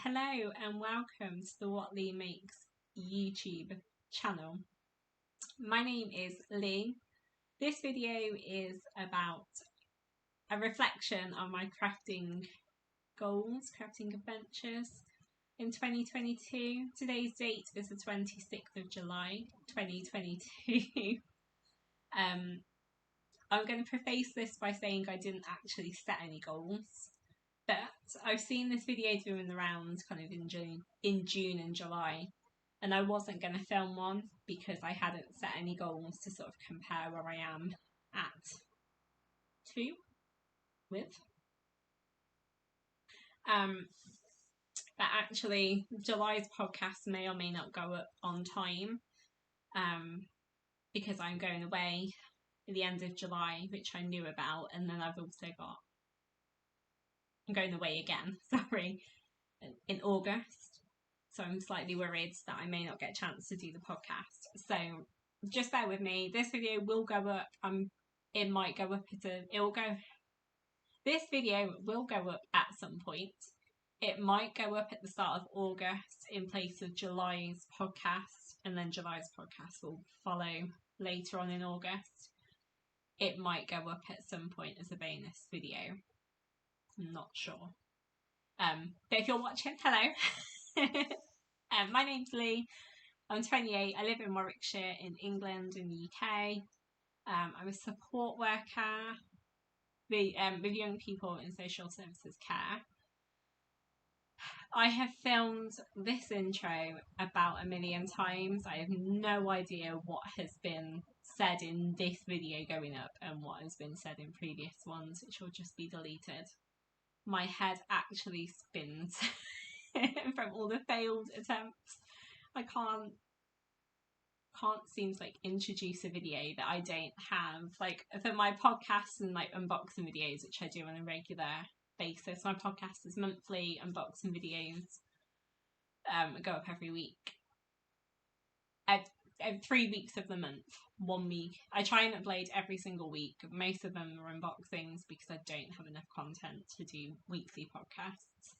Hello and welcome to the What Leigh Makes YouTube channel. My name is Leigh. This video is about a reflection on my crafting goals, crafting adventures in 2022. Today's date is the 26th of July 2022. I'm going to preface this by saying I didn't actually set any goals. But I've seen this video doing the rounds kind of in June and July, and I wasn't going to film one because I hadn't set any goals to sort of compare where I am with. But actually July's podcast may or may not go up on time because I'm going away at the end of July, which I knew about, and then I'm going away again, in August. So I'm slightly worried that I may not get a chance to do the podcast. So just bear with me. This video will go up. It might go up This video will go up at some point. It might go up at the start of August in place of July's podcast, and then July's podcast will follow later on in August. It might go up at some point as a bonus video. I'm not sure. But if you're watching, hello. My name's Leigh. I'm 28. I live in Warwickshire in England in the UK. I'm a support worker with young people in social services care. I have filmed this intro about 1 million times. I have no idea what has been said in this video going up and what has been said in previous ones, which will just be deleted. My head actually spins from all the failed attempts. I can't seem to introduce a video that I don't have. For my podcasts and unboxing videos, which I do on a regular basis. My podcast is monthly. Unboxing videos go up every week. 3 weeks of the month, 1 week. I try and upload every single week. Most of them are unboxings because I don't have enough content to do weekly podcasts.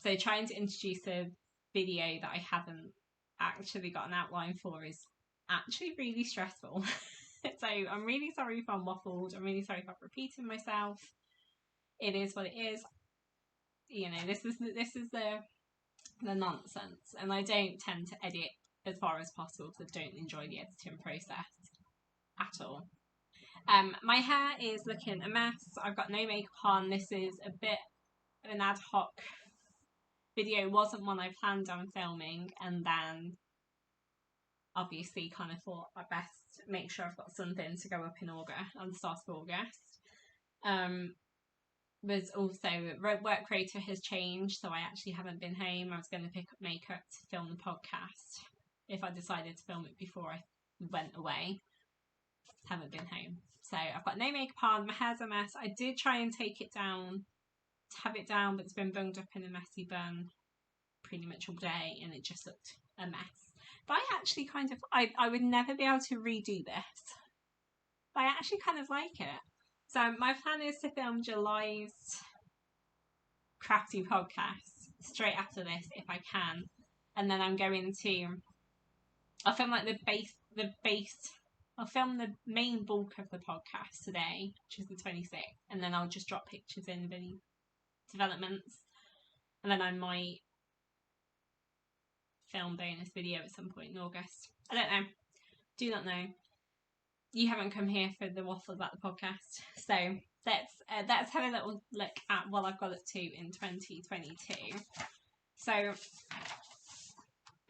So trying to introduce a video that I haven't actually got an outline for is actually really stressful. So I'm really sorry if I'm waffled. I'm really sorry if I'm repeating myself. It is what it is. You know, this is the nonsense, and I don't tend to edit as far as possible because I don't enjoy the editing process at all. My hair is looking a mess. I've got no makeup on. This is a bit of an ad hoc video. It wasn't one I planned on filming, and then obviously kind of thought I'd best make sure I've got something to go up in August, on the start of August. There's also work rota has changed, so I actually haven't been home. I was going to pick up makeup to film the podcast if I decided to film it before I went away. Haven't been home, so I've got no makeup on. My hair's a mess. I did try and take it down, have it down, but it's been bunged up in a messy bun pretty much all day, and it just looked a mess. But I actually I would never be able to redo this. But I actually kind of like it. So my plan is to film July's crafty podcast straight after this if I can, and then I'm going to. I'll film I'll film the main bulk of the podcast today, which is the 26th, and then I'll just drop pictures in the developments, and then I might film bonus video at some point in August. I don't know. Do not know. You haven't come here for the waffle about the podcast, so let's have a little look at what I've got up to in 2022. So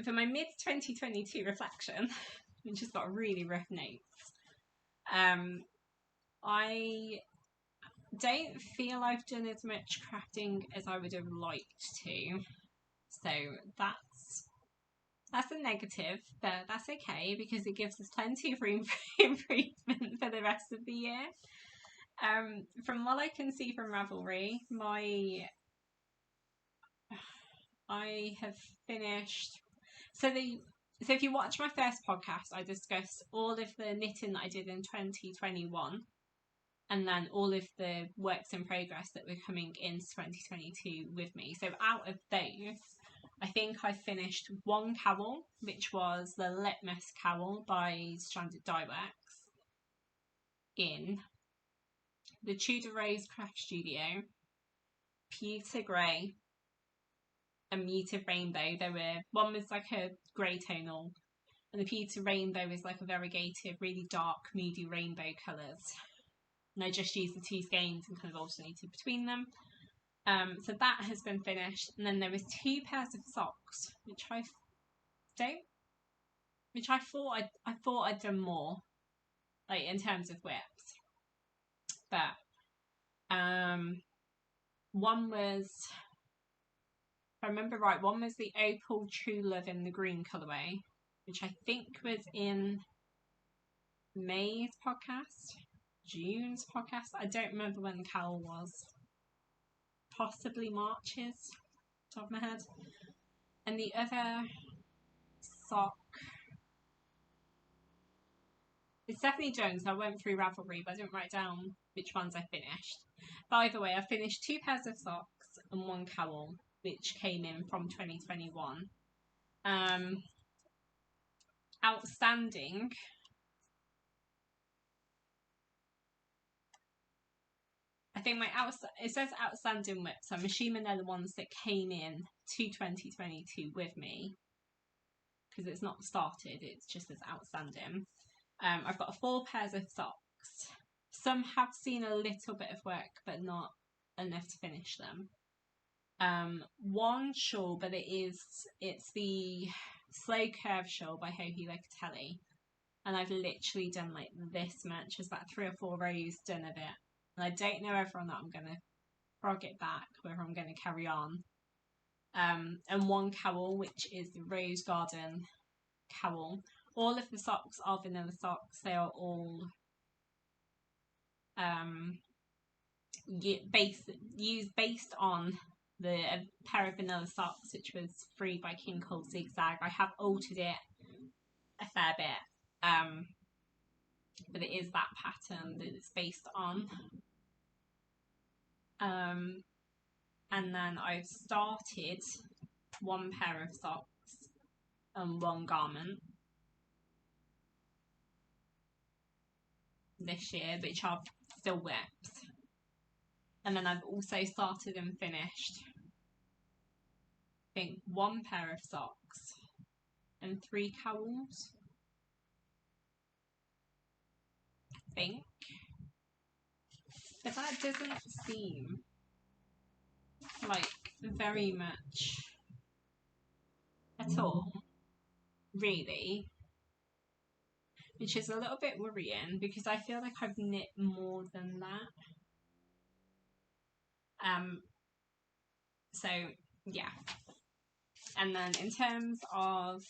for my mid-2022 reflection, which has got really rough notes, I don't feel I've done as much crafting as I would have liked to, so that's a negative, but that's okay because it gives us plenty of room for improvement for the rest of the year. From what I can see from Ravelry, I have finished. So if you watch my first podcast, I discussed all of the knitting that I did in 2021. and then all of the works in progress that were coming into 2022 with me. So out of those, I think I finished one cowl, which was the Litmus cowl by Stranded Dyeworks in the Tudor Rose Craft Studio, Pewter Grey, and Muted Rainbow. One was like a grey tonal, and the Pewter Rainbow is like a variegated, really dark, moody rainbow colours. And I just used the two skeins and kind of alternated between them. So that has been finished, and then there was 2 pairs of socks, which I thought I'd done more, like in terms of whips, but one was, if I remember right, one was the Opal True Love in the green colourway, which I think was in May's podcast, June's podcast. I don't remember when the cowl was. Possibly March's, top of my head. And the other sock, it's definitely Jones. I went through Ravelry, but I didn't write down which ones I finished. But either way, I finished 2 pairs of socks and 1 cowl, which came in from 2021. Outstanding. I think it says outstanding whips. So I'm assuming they're the ones that came in to 2022 with me, because it's not started, it's just as outstanding. I've got 4 pairs of socks. Some have seen a little bit of work, but not enough to finish them. One shawl, but it's the Slow Curve shawl by Hohi Locatelli, and I've literally done like this much. There's about 3 or 4 rows done of it, and I don't know whether or not I'm gonna frog it back, whether I'm gonna carry on. And 1 cowl, which is the Rose Garden cowl. All of the socks are vanilla socks. They are all based on the pair of vanilla socks, which was free by King Cole Zigzag. I have altered it a fair bit, but it is that pattern that it's based on. And then I've started 1 pair of socks and 1 garment this year, which are still whips. And then I've also started and finished, I think, 1 pair of socks and 3 cowls, I think. But that doesn't seem like very much at all, really, which is a little bit worrying, because I feel like I've knit more than that. So yeah. And then in terms of,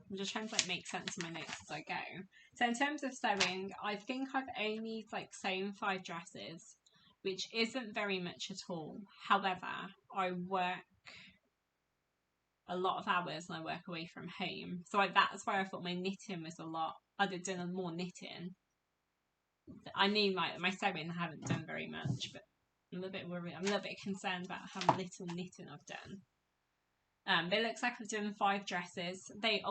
I'm just trying to like make sense of my notes as I go. So in terms of sewing, I think I've only like sewn 5 dresses, which isn't very much at all. However, I work a lot of hours and I work away from home, so that's why I thought my knitting was a lot. I'd have done more knitting. I knew my sewing I haven't done very much, but I'm a little bit worried. I'm a little bit concerned about how little knitting I've done. But it looks like I've done 5 dresses. They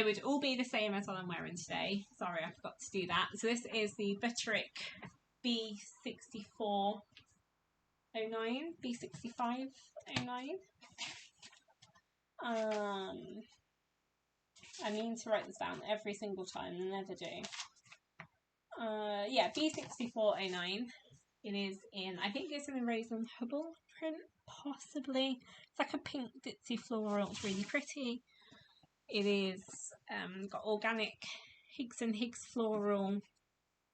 would all be the same as what I'm wearing today. Sorry, I forgot to do that. So this is the Butterick B6409, B6509. I mean to write this down every single time, and never do. Yeah, B6409. It is in, I think it's in a Rose and Hubble print, possibly. It's like a pink ditzy floral. It's really pretty. It is got organic Higgs and Higgs floral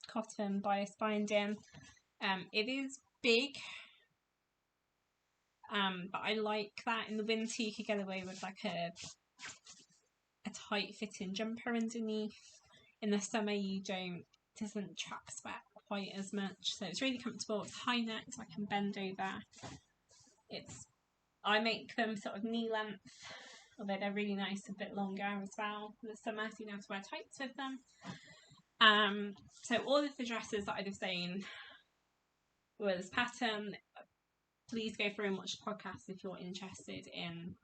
cotton bias binding. It is big, but I like that. In the winter you could get away with like a tight fitting jumper underneath. In the summer doesn't trap sweat quite as much, so it's really comfortable. It's high neck, so I can bend over. I make them sort of knee length, although they're really nice a bit longer as well for the summer, so you don't have to wear tights with them. So all of the dresses that I'd have seen were this pattern. Please go through and watch the podcast if you're interested in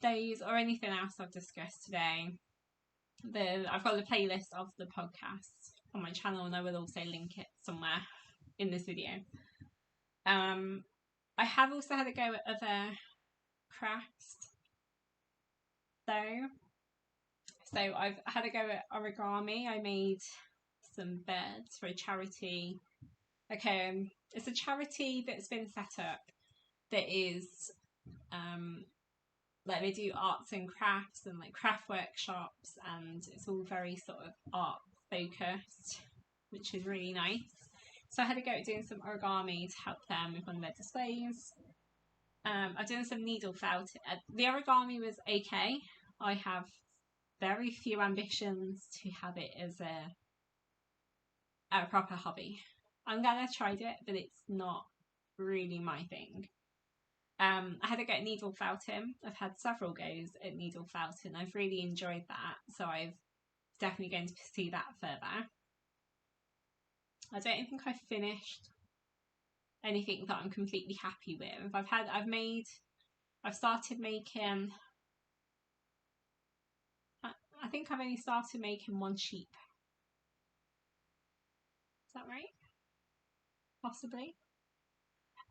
those or anything else I've discussed today. I've got a playlist of the podcast on my channel, and I will also link it somewhere in this video. I have also had a go at other crafts though. So I've had a go at origami. I made some birds for a charity. Okay, it's a charity that's been set up that is like they do arts and crafts and like craft workshops, and it's all very sort of art focused, which is really nice. So I had to go doing some origami to help them with one of their displays. I've done some needle felt. The origami was okay. I have very few ambitions to have it as a proper hobby. I'm glad I tried it, but it's not really my thing. I had to go needle felting. I've had several goes at needle felting. I've really enjoyed that, so I've definitely going to pursue that further. I don't think I've finished anything that I'm completely happy with. I've started making, I think I've only started making one sheep. Is that right? Possibly.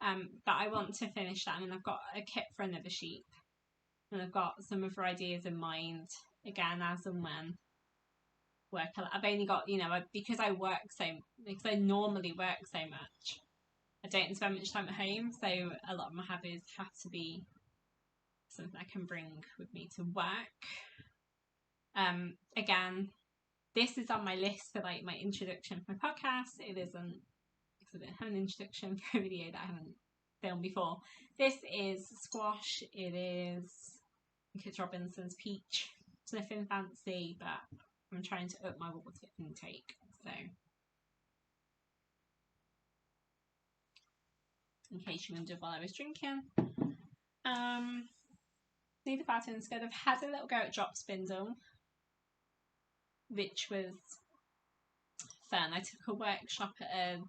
But I want to finish that, and I've got a kit for another sheep, and I've got some other ideas in mind, again, as and when work. I've only got, because I normally work so much, I don't spend much time at home, so a lot of my hobbies have to be something I can bring with me to work. Again, this is on my list for like my introduction for my podcast. It isn't, because I don't have an introduction for a video that I haven't filmed before. This is squash. It is, I think it's Robinson's peach sniffing fancy, but I'm trying to up my water intake, so in case you wondered while I was drinking. Neither patterns good. I've had a little go at drop spindle, which was fun. I took a workshop at a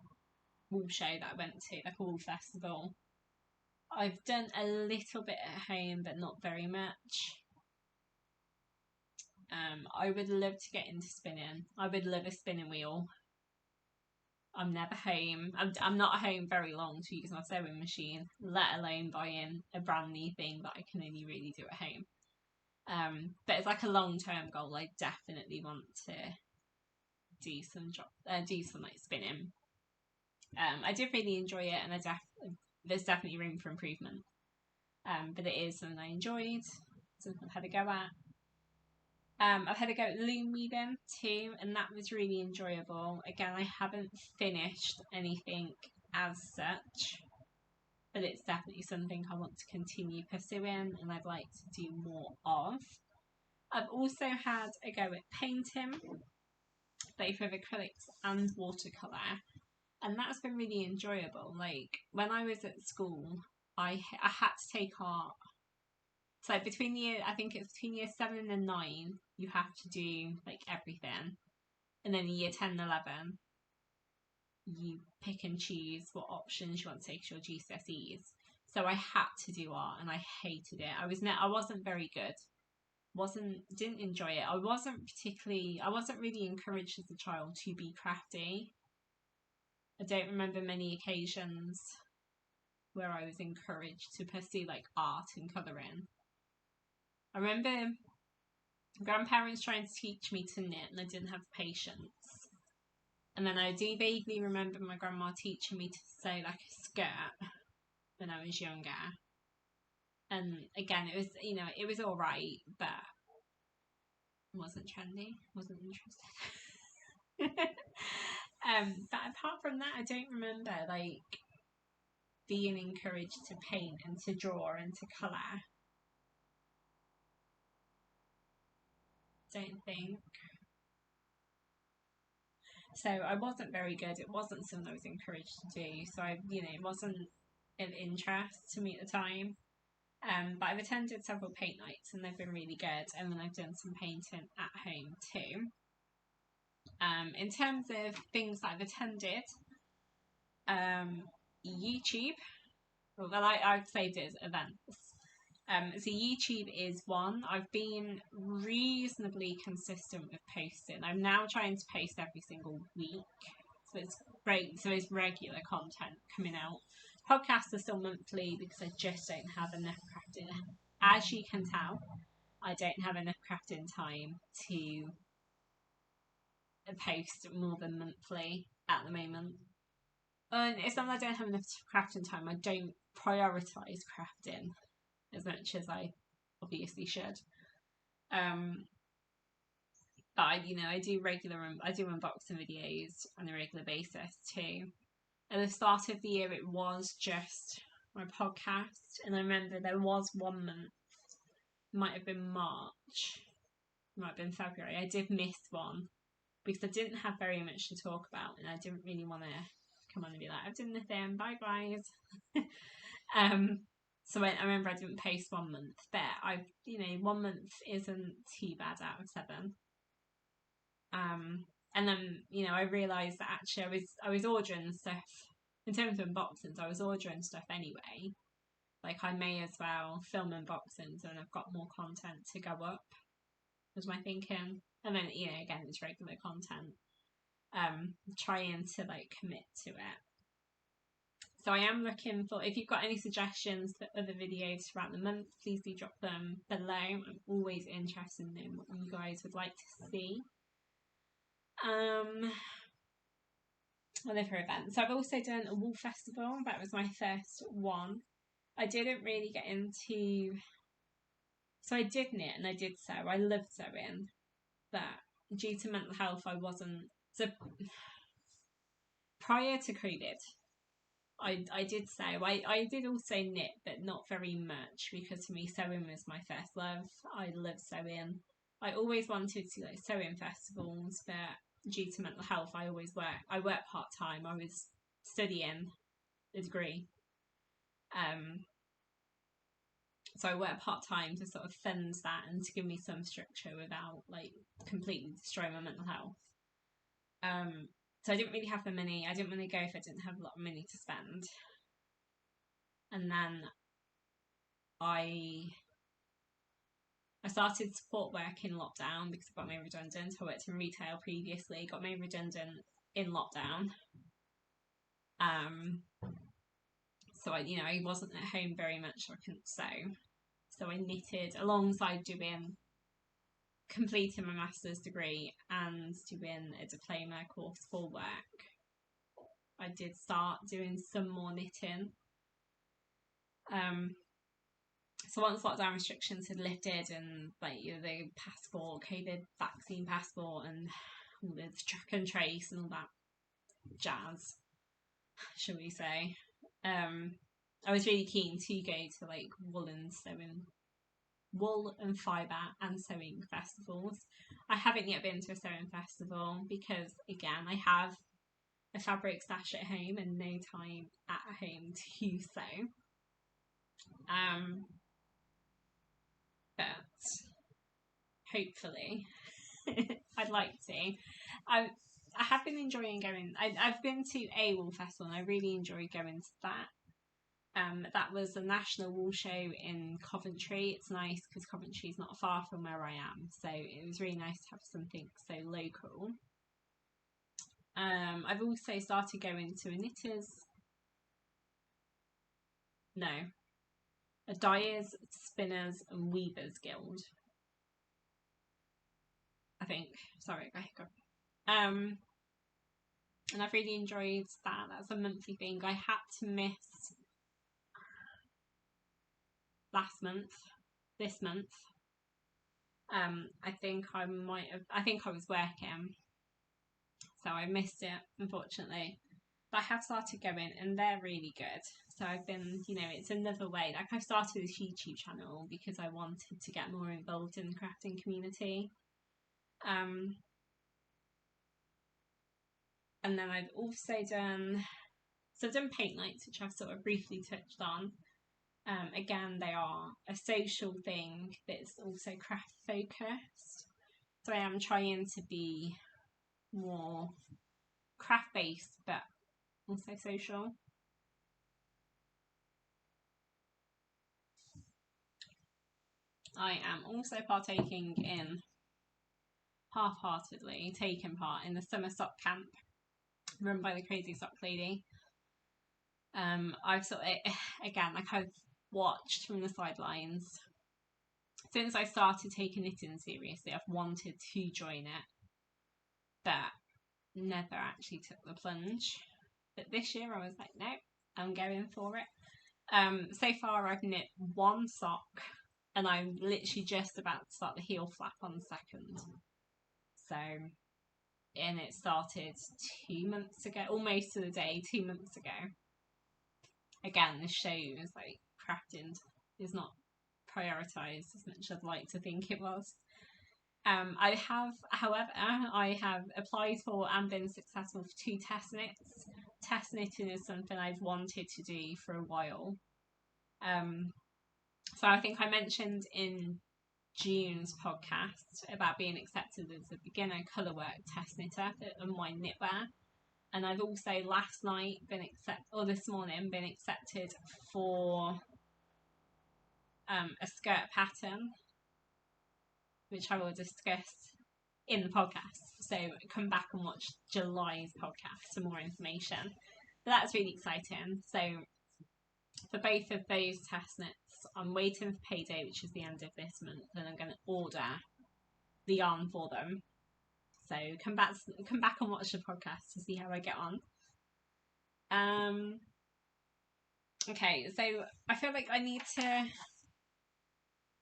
wool show that I went to, like a wool festival. I've done a little bit at home, but not very much. I would love to get into spinning. I would love a spinning wheel. I'm never home. I'm not home very long to use my sewing machine, let alone buying a brand new thing that I can only really do at home. But it's like a long-term goal. I definitely want to do some like spinning. I did really enjoy it, and there's definitely room for improvement. But it is something I enjoyed, something I've had a go at. I've had a go at loom weaving too, and that was really enjoyable. Again, I haven't finished anything as such, but it's definitely something I want to continue pursuing, and I'd like to do more of. I've also had a go at painting, both with acrylics and watercolour, and that's been really enjoyable. Like, when I was at school, I had to take art. So I think it's between year 7 and 9, you have to do like everything. And then in year 10 and 11, you pick and choose what options you want to take to your GCSEs. So I had to do art, and I hated it. I wasn't very good. Didn't enjoy it. I wasn't really encouraged as a child to be crafty. I don't remember many occasions where I was encouraged to pursue like art and colouring. I remember grandparents trying to teach me to knit, and I didn't have patience. And then I do vaguely remember my grandma teaching me to sew like a skirt when I was younger. And again, it was alright, but it wasn't trendy, wasn't interested. But apart from that, I don't remember like being encouraged to paint and to draw and to colour. Don't think. So I wasn't very good. It wasn't something I was encouraged to do. So it wasn't of interest to me at the time. But I've attended several paint nights, and they've been really good. And then I've done some painting at home too. In terms of things that I've attended, YouTube. Well, I've saved it as events. So YouTube is one. I've been reasonably consistent with posting. I'm now trying to post every single week. So it's great. So it's regular content coming out. Podcasts are still monthly because I just don't have enough crafting. As you can tell, I don't have enough crafting time to post more than monthly at the moment. And it's not that I don't have enough crafting time. I don't prioritise crafting as much as I obviously should. But I do unboxing videos on a regular basis too. At the start of the year, it was just my podcast, and I remember there was one month, might have been March, might have been February. I did miss one because I didn't have very much to talk about, and I didn't really want to come on and be like, I've done nothing, bye guys. So I remember I didn't post 1 month, but 1 month isn't too bad out of 7. And then I realised that actually I was ordering stuff in terms of unboxings. I was ordering stuff anyway. Like I may as well film unboxings, and I've got more content to go up. Was my thinking, and then again it's regular content. Trying to commit to it. So I am looking for, if you've got any suggestions for other videos throughout the month, please do drop them below. I'm always interested in what you guys would like to see. Other events. So I've also done a wool festival. That was my first one. I didn't really get into, so I did knit and I did sew. I loved sewing, but due to mental health, I wasn't. So prior to COVID, I did sew. I did also knit, but not very much, because for me sewing was my first love. I love sewing. I always wanted to sew in festivals, but due to mental health, I work part-time. I was studying a degree. So I work part-time to sort of fund that and to give me some structure without completely destroying my mental health. So I didn't really have the money. I didn't want to go if I didn't have a lot of money to spend. And then I started support work in lockdown because I got made redundant. I worked in retail previously, got made redundant in lockdown. So I wasn't at home very much, so I couldn't sew. So I knitted alongside completing my master's degree and doing a diploma course for work. I did start doing some more knitting. So once lockdown restrictions had lifted and the passport, COVID vaccine passport, and all the track and trace and all that jazz, shall we say, I was really keen to go to wool and fibre and sewing festivals. I haven't yet been to a sewing festival because, again, I have a fabric stash at home and no time at home to sew. But hopefully I'd like to. I have been enjoying going. I've been to a wool festival and I really enjoyed going to that. That was a national wool show in Coventry. It's nice because Coventry's not far from where I am, so it was really nice to have something so local. I've also started going to a dyers, spinners and weavers guild, I think. Sorry, I hiccup. And I've really enjoyed that. That's a monthly thing. I had to miss this month. I think I was working, so I missed it, unfortunately. But I have started going and they're really good. So I've been, it's another way. I've started this YouTube channel because I wanted to get more involved in the crafting community. And then I've also done paint nights, which I've sort of briefly touched on. Again, they are a social thing that's also craft focused. So I am trying to be more craft based but also social. I am also half-heartedly taking part in the summer sock camp run by the crazy sock lady. I've sort of, again, like I've watched from the sidelines since I started taking knitting seriously. I've wanted to join it, but never actually took the plunge. But this year I was like, no, I'm going for it. So far I've knit one sock, and I'm literally just about to start the heel flap on the second. So, and it started 2 months ago, almost to the day, 2 months ago. Again, this shows like crafting is not prioritised as much as I'd like to think it was. However, I have applied for and been successful for 2 test knits. Test knitting is something I've wanted to do for a while. So I think I mentioned in June's podcast about being accepted as a beginner colourwork test knitter on my knitwear. And I've also this morning been accepted for a skirt pattern, which I will discuss in the podcast. So come back and watch July's podcast for more information. But that's really exciting. So for both of those test knits, I'm waiting for payday, which is the end of this month, and I'm going to order the yarn for them. So come back and watch the podcast to see how I get on. Okay, so I feel like I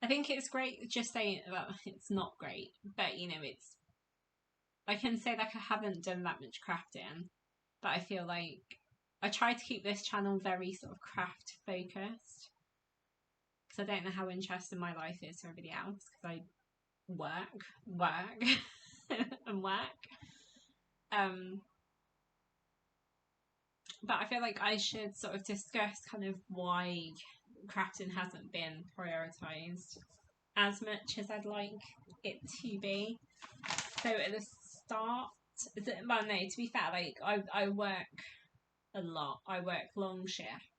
think it's great just saying, well, it's not great, but I can say like I haven't done that much crafting, but I feel like I try to keep this channel very sort of craft focused, because I don't know how interesting my life is to everybody else, because I work and work. But I feel like I should sort of discuss kind of why crafting hasn't been prioritised as much as I'd like it to be. So at the start, to be fair, like I work a lot. I work long shifts.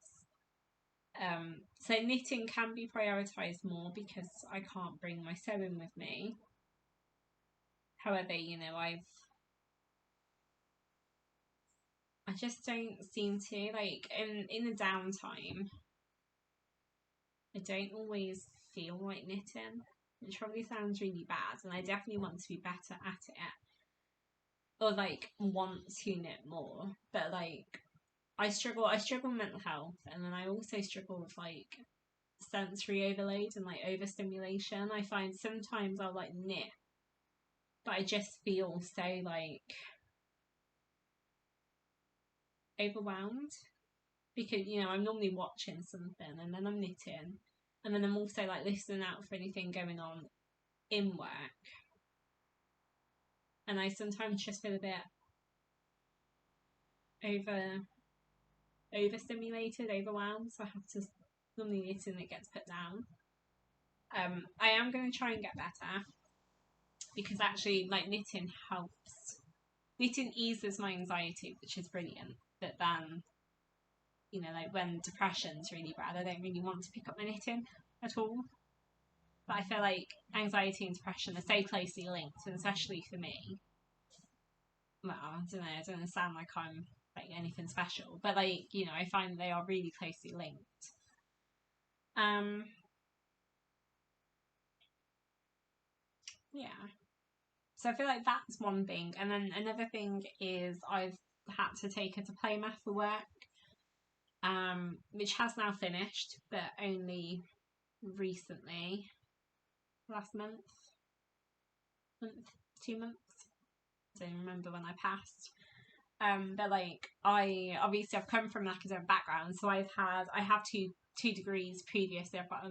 So knitting can be prioritised more because I can't bring my sewing with me. However, I just don't seem to, like, in the downtime, I don't always feel like knitting, which probably sounds really bad, and I definitely want to be better at it, or like want to knit more. But like I struggle with mental health, and then I also struggle with like sensory overload and like overstimulation. I find sometimes I'll like knit, but I just feel so like overwhelmed, because I'm normally watching something and then I'm knitting, and then I'm also like listening out for anything going on in work, and I sometimes just feel a bit overstimulated, overwhelmed, so I have to normally knit and it gets put down. I am going to try and get better, because actually like knitting helps. Knitting eases my anxiety, which is brilliant, but then like when depression's really bad, I don't really want to pick up my knitting at all. But I feel like anxiety and depression are so closely linked, and especially for me, well, I don't know, it doesn't sound like I'm like anything special, but like, I find they are really closely linked. Yeah. So I feel like that's one thing. And then another thing is I've had to take her to Plymouth for work, which has now finished, but only recently, last month, 2 months. I don't remember when I passed. But like I've come from an academic background, so I have two degrees previously. I've got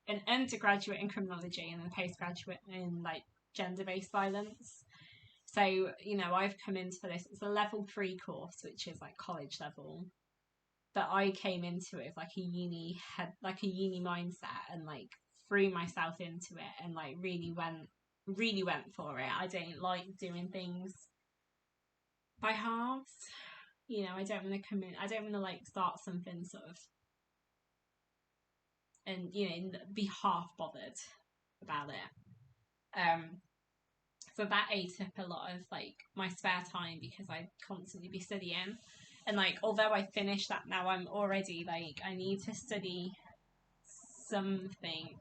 an undergraduate in criminology and a postgraduate in like gender-based violence. So I've come into this. It's a level 3 course, which is like college level. But I came into it with like a uni mindset, and like threw myself into it, and like really went really went for it. I don't like doing things by halves. You know, I don't want to come in. I don't want to like start something sort of and be half bothered about it. So that ate up a lot of like my spare time because I'd constantly be studying. And like, although I finished that now, I'm already like, I need to study something.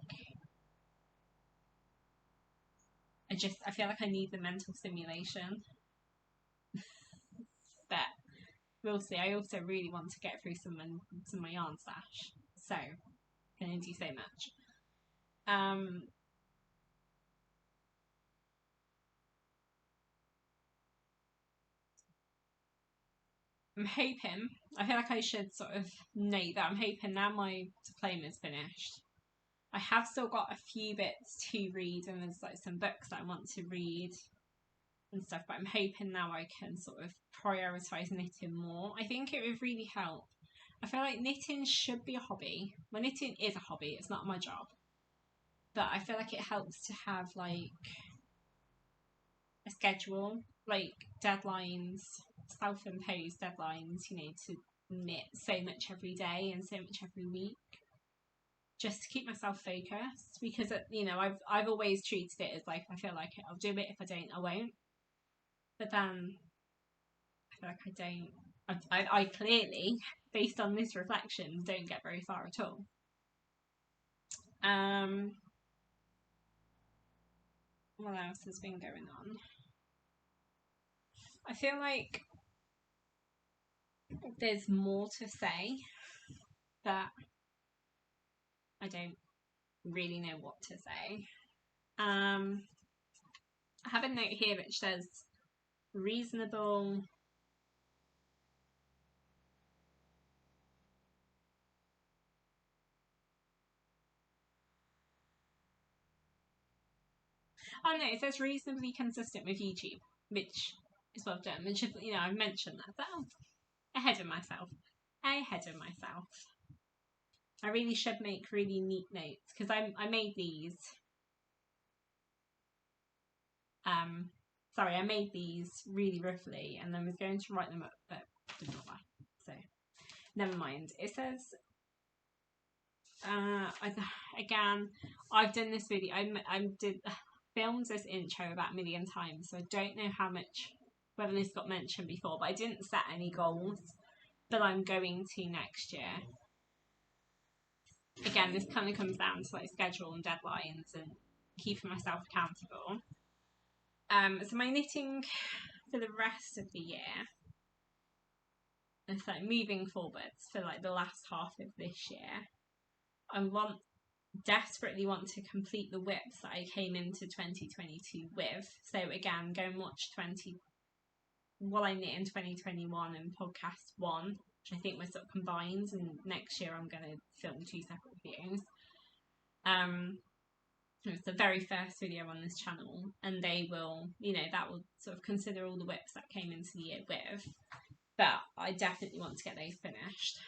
I feel like I need the mental stimulation. But we'll see. I also really want to get through some of my yarn stash. So, can do so much. I'm hoping, I feel like I should sort of note that I'm hoping now my diploma's finished. I have still got a few bits to read and there's like some books that I want to read and stuff, but I'm hoping now I can sort of prioritise knitting more. I think it would really help. I feel like knitting should be a hobby. Well, knitting is a hobby, it's not my job. But I feel like it helps to have like a schedule, like deadlines, self-imposed deadlines, to knit so much every day and so much every week, just to keep myself focused. Because I've always treated it as like, if I feel like it, I'll do it. If I don't, I won't. But then I feel like I don't. I clearly, based on this reflection, don't get very far at all. What else has been going on? I feel like there's more to say, but I don't really know what to say. I have a note here which says reasonable. Oh no, it says reasonably consistent with YouTube, which is what I've done. Which I've mentioned that. So ahead of myself. I really should make really neat notes because I made these. I made these really roughly and then was going to write them up, but didn't bother. So never mind. It says. Again, I've done this video. I filmed this intro about a million times, so I don't know whether this got mentioned before, but I didn't set any goals, but I'm going to next year. Again, this kind of comes down to like schedule and deadlines and keeping myself accountable. So my knitting for the rest of the year, it's like moving forwards for like the last half of this year, I desperately want to complete the whips that I came into 2022 with. So again, go and watch what I knit in 2021 and podcast 1, which I think was sort of combined, and next year I'm going to film 2 separate videos. It's the very first video on this channel, and they will, that will sort of consider all the whips that came into the year with, but I definitely want to get those finished.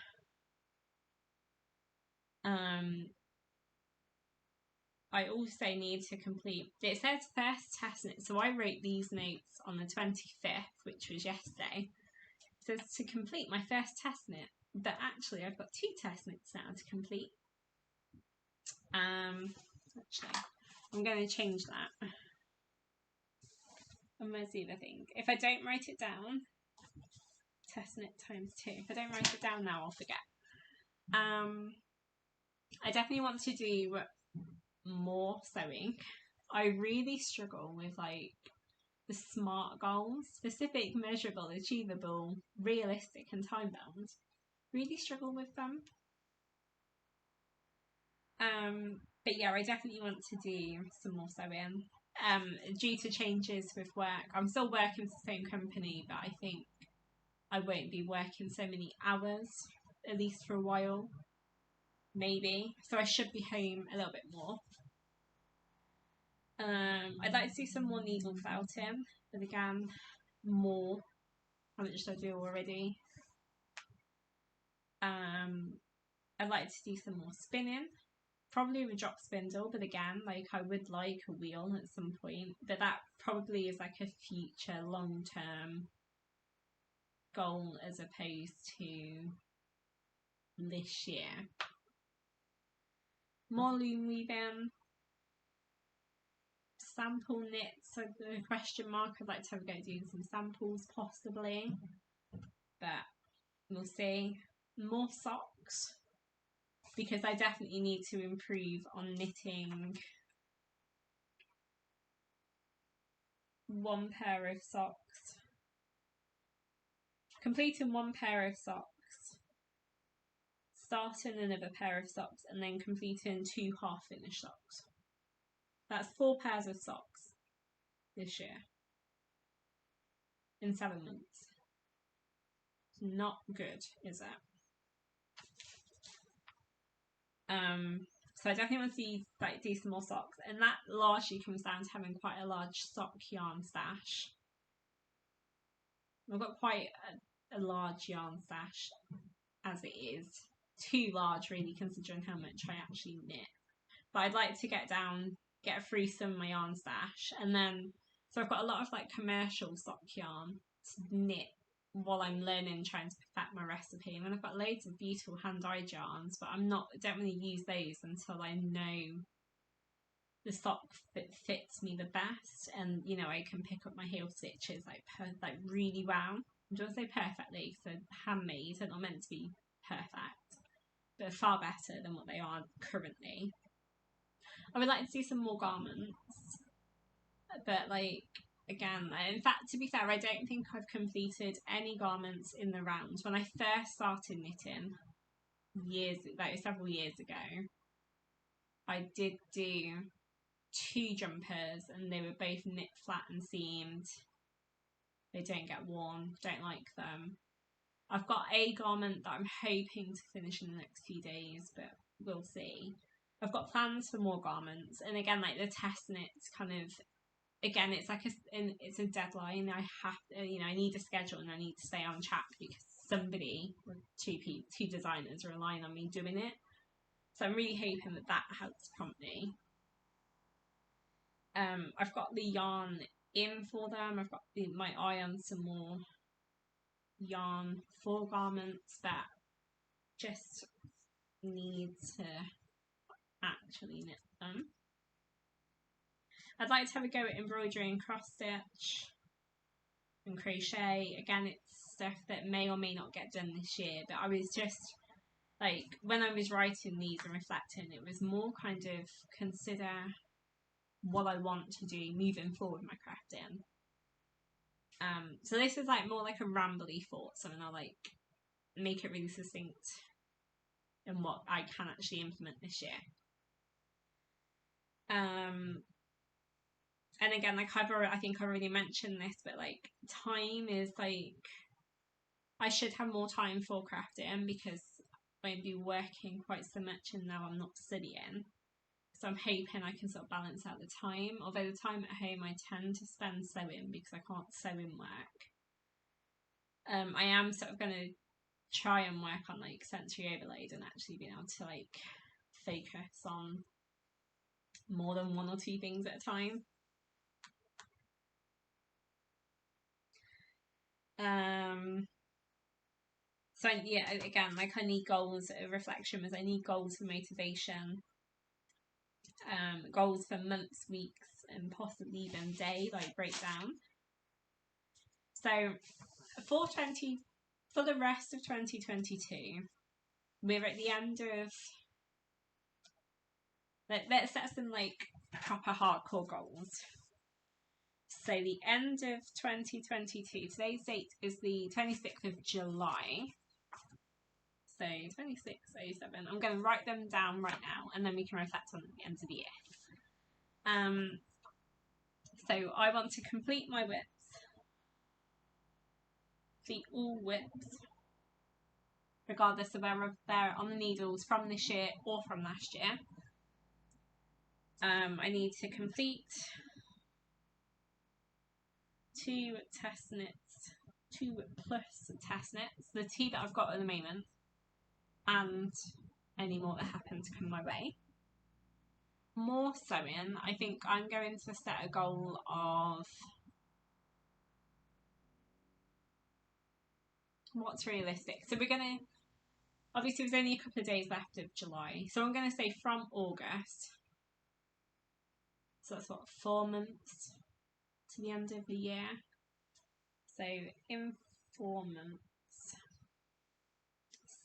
I also need to complete, it says first test knit, so I wrote these notes on the 25th, which was yesterday. It says to complete my first test knit, but actually I've got 2 test knits now to complete. Actually, I'm going to change that. And where's the other thing? If I don't write it down, test knit times 2. If I don't write it down now, I'll forget. I definitely want to do more sewing. I really struggle with like the SMART goals: specific, measurable, achievable, realistic, and time bound. Really struggle with them. But yeah, I definitely want to do some more sewing. Due to changes with work, I'm still working for the same company, but I think I won't be working so many hours, at least for a while. Maybe. So I should be home a little bit more. I'd like to do some more needle felting, but again, more. How much did I do already? I'd like to do some more spinning. probably with drop spindle, but again, like I would like a wheel at some point, but that probably is like a future long-term goal as opposed to this year. More loom weaving. Sample knits, a question mark. I'd like to have a go doing some samples possibly, but we'll see. More socks, because I definitely need to improve on knitting one pair of socks, completing one pair of socks, starting another pair of socks, and then completing 2 half-finished socks. That's 4 pairs of socks this year in 7 months. Not good, is it? So I definitely want to see like do some more socks, and that largely comes down to having quite a large sock yarn stash. I've got quite a large yarn stash as it is. Too large really, considering how much I actually knit. But I'd like to get through some of my yarn stash, and then so I've got a lot of like commercial sock yarn to knit while I'm learning, trying to perfect my recipe. And then I've got loads of beautiful hand-dyed yarns, but I don't really use those until I know the sock fits me the best, and you know I can pick up my heel stitches like really well. I don't say perfectly, so handmade, they're not meant to be perfect, but far better than what they are currently. I would like to see some more garments, but like again, in fact, to be fair, I don't think I've completed any garments in the round. When I first started knitting several years ago, I did do 2 jumpers, and they were both knit flat and seamed. They don't get worn, don't like them. I've got a garment that I'm hoping to finish in the next few days, but we'll see. I've got plans for more garments, and again, like the test knits kind of, again, it's like it's a deadline. I have to, I need a schedule, and I need to stay on track because somebody, or two designers, are relying on me doing it. So I'm really hoping that helps prompt me. I've got the yarn in for them. I've got my eye on some more yarn for garments that just need to actually knit them. I'd like to have a go at embroidery and cross stitch and crochet. Again, it's stuff that may or may not get done this year, but I was just like, when I was writing these and reflecting, it was more kind of consider what I want to do moving forward with my crafting. So this is like more like a rambly thought, so I'll like make it really succinct in what I can actually implement this year. And again, like I think I already mentioned this, but like time is like, I should have more time for crafting because I'd be working quite so much, and now I'm not studying. So I'm hoping I can sort of balance out the time. Although the time at home I tend to spend sewing because I can't sew in work. I am sort of going to try and work on like sensory overload and actually being able to like focus on more than 1 or 2 things at a time. So yeah, again, like I need goals. A reflection was I need goals for motivation. Goals for months, weeks, and possibly even day, like breakdown. So for the rest of 2022, we're at the end of. Let's set some like proper hardcore goals. So the end of 2022. Today's date is the 26th of July. So 2607. I'm going to write them down right now, and then we can reflect on them at the end of the year. So I want to complete my whips, all whips, regardless of whether they're on the needles from this year or from last year. I need to complete 2 test knits, 2 plus test knits, the 2 that I've got at the moment, and any more that happen to come my way. more sewing. I think I'm going to set a goal of what's realistic. So we're going to, obviously there's only a couple of days left of July. So I'm going to say from August. So that's what, 4 months to the end of the year. So in 4 months.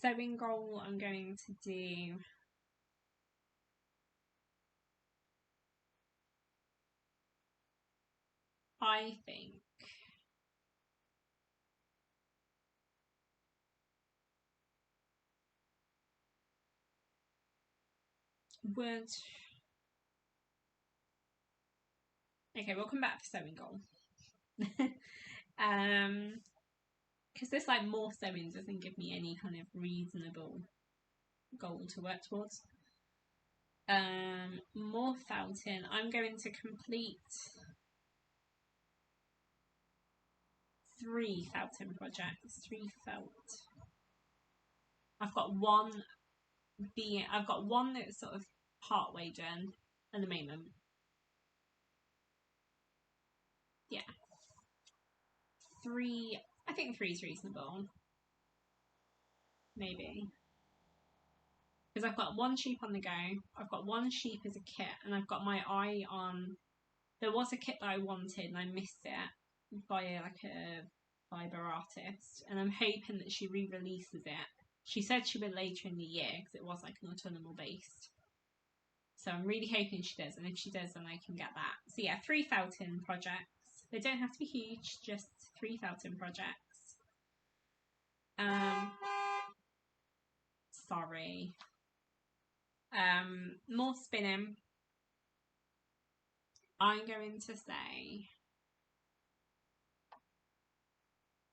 Sewing goal I'm going to do I think would okay, we'll come back to sewing goal. Because this like more sewing doesn't give me any kind of reasonable goal to work towards. More felting. I'm going to complete 3 felting projects. 3 felt. I've got one that's sort of part way done at the moment. Yeah. 3, I think 3 is reasonable. Maybe. Because I've got 1 sheep on the go, I've got 1 sheep as a kit, and I've got my eye on, there was a kit that I wanted and I missed it by like a fibre artist, and I'm hoping that she re-releases it. She said she would later in the year because it was like an autumnal based. So I'm really hoping she does, and if she does then I can get that. So yeah, 3 felting projects. They don't have to be huge, just 3 felting projects. Sorry. More spinning. I'm going to say,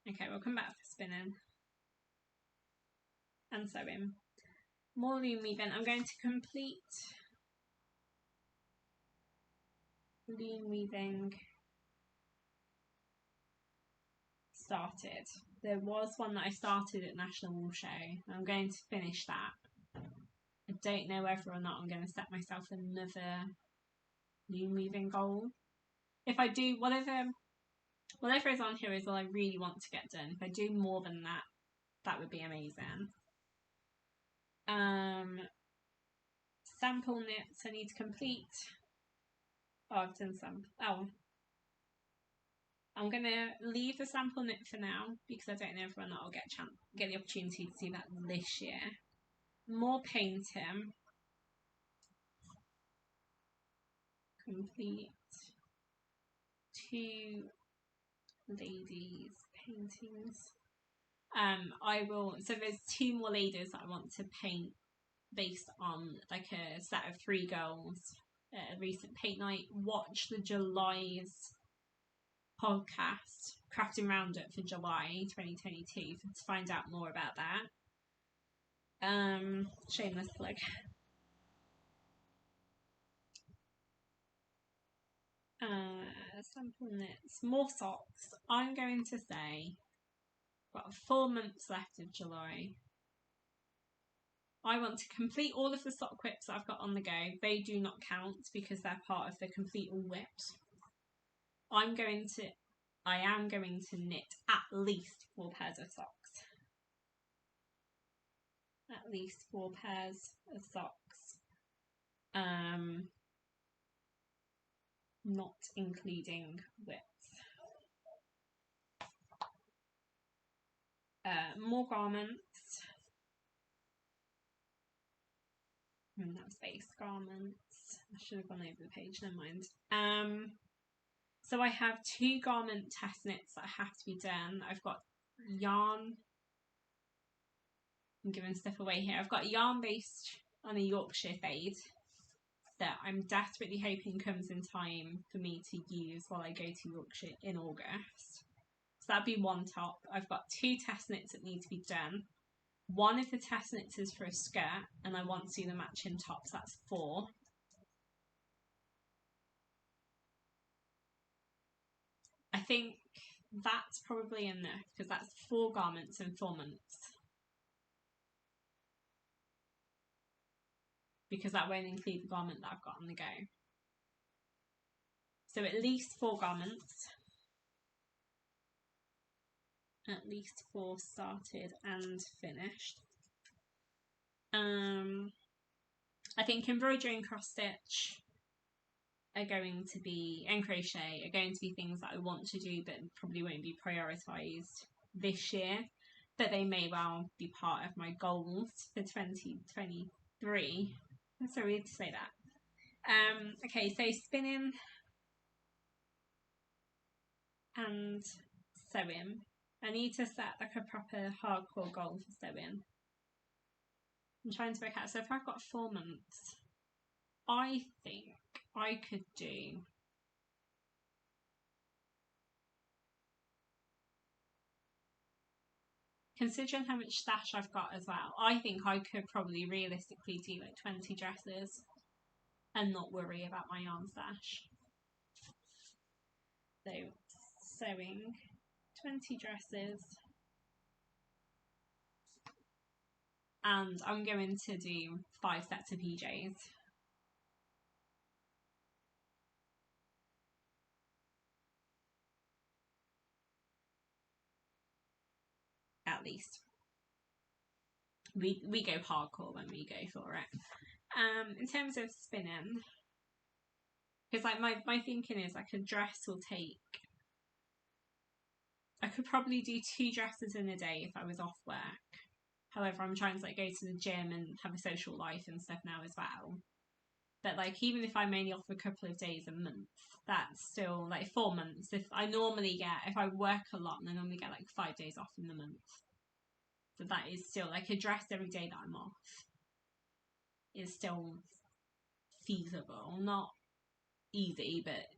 okay, we'll come back to spinning and sewing. More loom weaving. I'm going to complete loom weaving started. There was one that I started at National Wool Show. I'm going to finish that. I don't know whether or not I'm going to set myself another loom weaving goal. If I do, whatever is on here is all I really want to get done. If I do more than that, that would be amazing. Sample knits I need to complete. Oh, I've done some. Oh, I'm gonna leave the sample knit for now because I don't know if or not I'll get the opportunity to see that this year. More painting. Complete 2 ladies paintings. I will. So there's 2 more ladies that I want to paint based on like a set of 3 girls at a recent paint night. Watch the July's podcast, Crafting Roundup for July 2022 to find out more about that. Shameless plug. Sample knits, more socks. I'm going to say about 4 months left of July. I want to complete all of the sock whips that I've got on the go. They do not count because they're part of the complete all whips. I am going to knit at least 4 pairs of socks. At least 4 pairs of socks. Not including whips. More garments. That's base garments. I should have gone over the page, never mind. So I have 2 garment test knits that have to be done. I've got yarn. I'm giving stuff away here. I've got yarn based on a Yorkshire fade that I'm desperately hoping comes in time for me to use while I go to Yorkshire in August. So that'd be 1 top. I've got 2 test knits that need to be done. 1 of the test knits is for a skirt, and I want to do the matching tops. That's 4. I think that's probably enough because that's 4 garments in 4 months. because that won't include the garment that I've got on the go. So at least 4 garments. At least 4 started and finished. I think embroidery and cross stitch are going to be, and crochet are going to be things that I want to do but probably won't be prioritised this year, but they may well be part of my goals for 2023. That's so weird to say that. Okay, so spinning and sewing. I need to set like a proper hardcore goal for sewing. I'm trying to work out, so if I've got 4 months, I think I could do considering how much stash I've got as well, I think I could probably realistically do like 20 dresses and not worry about my yarn stash. So sewing 20 dresses, and I'm going to do 5 sets of PJs. At least. We go hardcore when we go for it. In terms of spinning, because like my thinking is like a dress will take, I could probably do 2 dresses in a day if I was off work. However, I'm trying to like go to the gym and have a social life and stuff now as well. But like even if I'm only off a couple of days a month, that's still like 4 months. If I work a lot, then I normally get like 5 days off in the month. So that is still like a dress every day that I'm off is still feasible. Not easy, but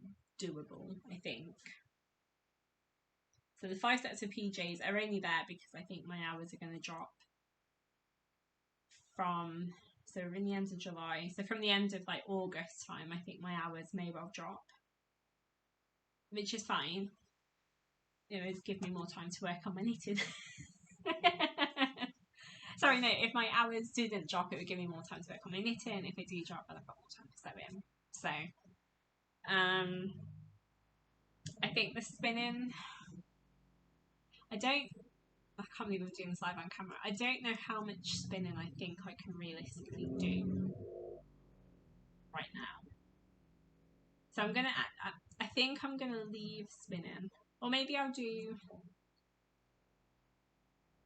doable, I think. So the 5 sets of PJs are only there because I think my hours are going to drop so we're in the end of July. So from the end of like August time, I think my hours may well drop, which is fine. It would give me more time to work on my knitting. Sorry, no, if my hours didn't drop, it would give me more time to work on my knitting. If it do drop, then I've got more time to sew in. So, I think the spinning, I can't believe I'm doing this live on camera. I don't know how much spinning I think I can realistically do right now. So I think I'm gonna leave spinning, or maybe I'll do,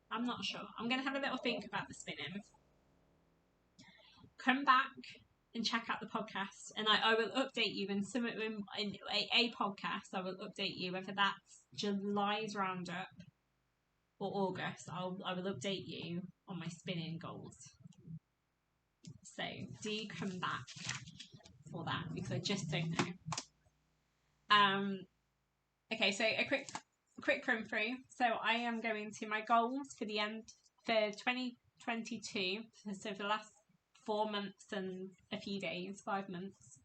I'm not sure. I'm gonna have a little think about the spinning. Come back and check out the podcast, and I will update you in a podcast. I will update you whether that's July's roundup or August. I will update you on my spinning goals. So do come back for that because I just don't know. Okay, so a quick run through. So I am going to my goals for 2022. So for the last 4 months and a few days, 5 months.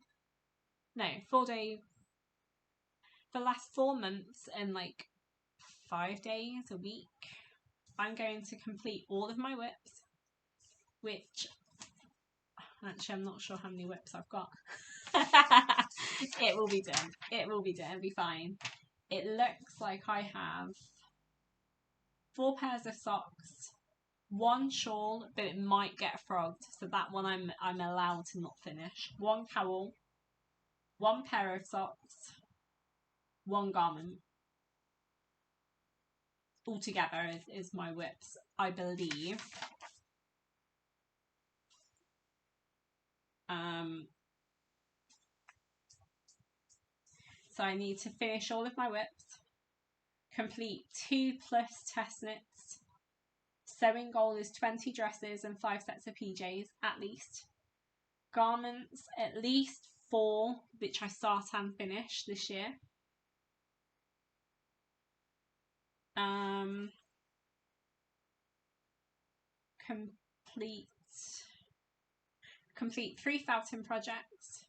No, 4 days. For the last 4 months and like 5 days a week, I'm going to complete all of my whips, which actually I'm not sure how many whips I've got. It will be done. It'll be fine. It looks like I have 4 pairs of socks, 1 shawl, but it might get frogged, so that one I'm allowed to not finish. 1 cowl, 1 pair of socks, 1 garment. Altogether is my whips, I believe. So I need to finish all of my whips, complete 2+ test knits. Sewing goal is 20 dresses and 5 sets of PJs at least. Garments, at least 4, which I start and finish this year. Complete 3 felting projects.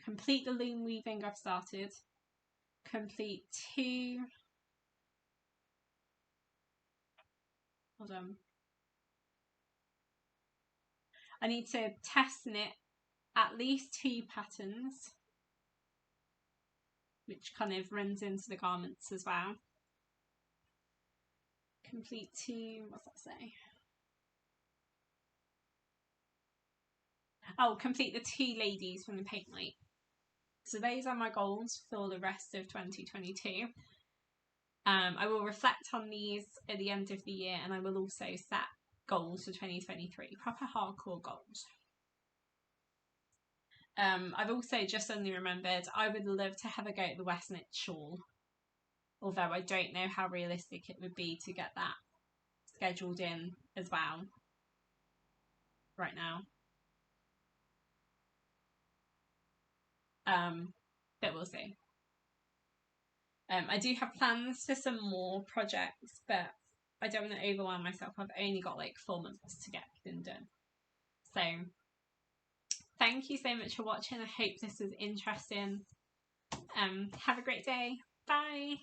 Complete the loom weaving I've started. Complete 2. Hold on. I need to test knit at least 2 patterns, which kind of runs into the garments as well. Complete 2, what's that say? Oh, complete the 2 ladies from the paint night. So those are my goals for the rest of 2022. I will reflect on these at the end of the year, and I will also set goals for 2023, proper hardcore goals. I've also just suddenly remembered I would love to have a go at the West Knit shawl, although I don't know how realistic it would be to get that scheduled in as well right now. But we'll see. I do have plans for some more projects, but I don't want to overwhelm myself. I've only got like 4 months to get them done. So thank you so much for watching. I hope this was interesting. Have a great day. Bye.